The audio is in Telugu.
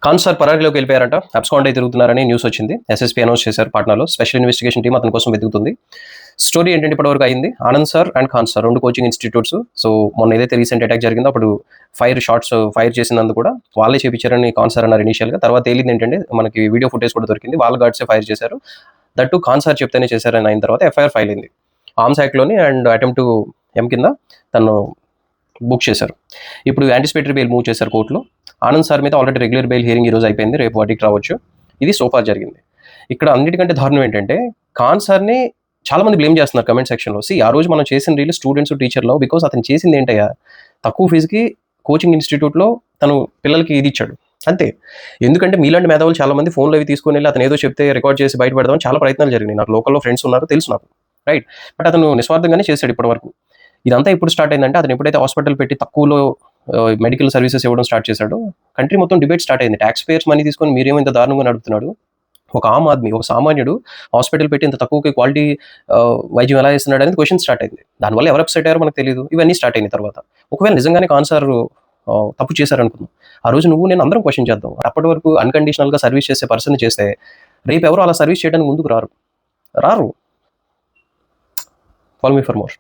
ఖాన్ సార్ పరారీలోకి వెళ్ళిపోయారంట. అబ్స్కాండ్ అయి తిరుగుతున్నారని న్యూస్ వచ్చింది. ఎస్ఎస్పీ అనౌన్స్ చేశారు పాట్నాలో. స్పెషల్ ఇన్వెస్టిగేషన్ టీం అతని కోసం వెతుకుతుంది. స్టోరీ ఏంటంటే ఇప్పటివరకు అయింది. Anand sir and Khan sir 2 coaching institutes. So మొన్న ఏదైతే రీసెంట్ అటాక్ జరిగిందో అప్పుడు ఫైర్ చేసినందుకు కూడా వాళ్ళే చేపించారని ఖాన్ సార్ అన్నారు ఇనిషియల్గా. తర్వాత తేలింది ఏంటంటే మనకి వీడియో ఫుటేజ్ కూడా దొరికింది. వాళ్ళ గార్డ్సే ఫైర్ చేశారు. దట్టు ఖాన్ సార్ చెప్తేనే చేశారని అయిన తర్వాత ఎఫ్ఐఆర్ ఫైల్ అయింది. ఆర్మ్స్ యాక్ట్లోని అండ్ అటెంప్ట్ టు ఎం కింద తను బుక్ చేశారు. ఇప్పుడు యాంటిసిపేటరీ బెయిల్ మూవ్ చేశారు కోర్టులో. ఆనంద్ సార్ మీద ఆల్రెడీ రెగ్యులర్ బెయిల్ హియరింగ్ ఈరోజు అయిపోయింది. రేపు వర్డిక్ట్ రావచ్చు. ఇది సోఫార్ జరిగింది. ఇక్కడ అన్నిటికంటే దారుణం ఏంటంటే ఖాన్ సార్ని చాలా మంది బ్లేమ్ చేస్తున్నారు కమెంట్ సెక్షన్లో. ఆ రోజు మనం చేసిన రీల్ స్టూడెంట్స్ టీచర్లో, బికాస్ అతను చేసింది ఏంటయ్యా, తక్కువ ఫీజుకి కోచింగ్ ఇన్స్టిట్యూట్లో తను పిల్లలకి ఇది ఇచ్చాడు అంతే. ఎందుకంటే మీలాంటి మేధావులు చాలా మంది ఫోన్లో అవి తీసుకొని వెళ్ళి అతను ఏదో చెప్తే రికార్డ్ చేసి బయట పెడదామని చాలా ప్రయత్నాలు జరిగినాయి. నాకు లోకల్లో ఫ్రెండ్స్ ఉన్నారు, తెలుసు నాకు, రైట్. బట్ అతను నిస్వార్థంగానే చేశాడు ఇప్పటి వరకు. ఇదంతా ఎప్పుడు స్టార్ట్ అయిందంటే అతను ఎప్పుడైతే హాస్పిటల్ పెట్టి తక్కువలో మెడికల్ సర్వీసెస్ ఇవ్వడం స్టార్ట్ చేశాడు, కంట్రీ మొత్తం డిబేట్ స్టార్ట్ అయింది. ట్యాక్స్ పేయర్స్ మనీ తీసుకొని మీరేమో ఇంత దారుణంగా నడుపుతున్నాడు, ఒక ఆమ్ ఆద్మీ, ఒక సామాన్యుడు హాస్పిటల్ పెట్టి ఇంత తక్కువకి క్వాలిటీ వైద్యం ఎలా చేస్తున్నాడు అనేది క్వశ్చన్ స్టార్ట్ అయింది. దానివల్ల ఎవరు అప్సెట్ అయ్యారో మనకు తెలియదు. ఇవన్నీ స్టార్ట్ అయిన తర్వాత ఒకవేళ నిజంగానే ఖాన్ సార్ తప్పు చేశారనుకున్నాం, ఆ రోజు నువ్వు నేను అందరం క్వశ్చన్ చేద్దాం. అప్పటి వరకు అన్కండిషనల్గా సర్వీస్ చేసే పర్సన్ చేస్తే రేపు ఎవరు అలా సర్వీస్ చేయడానికి ముందుకు రారు. Follow me for more.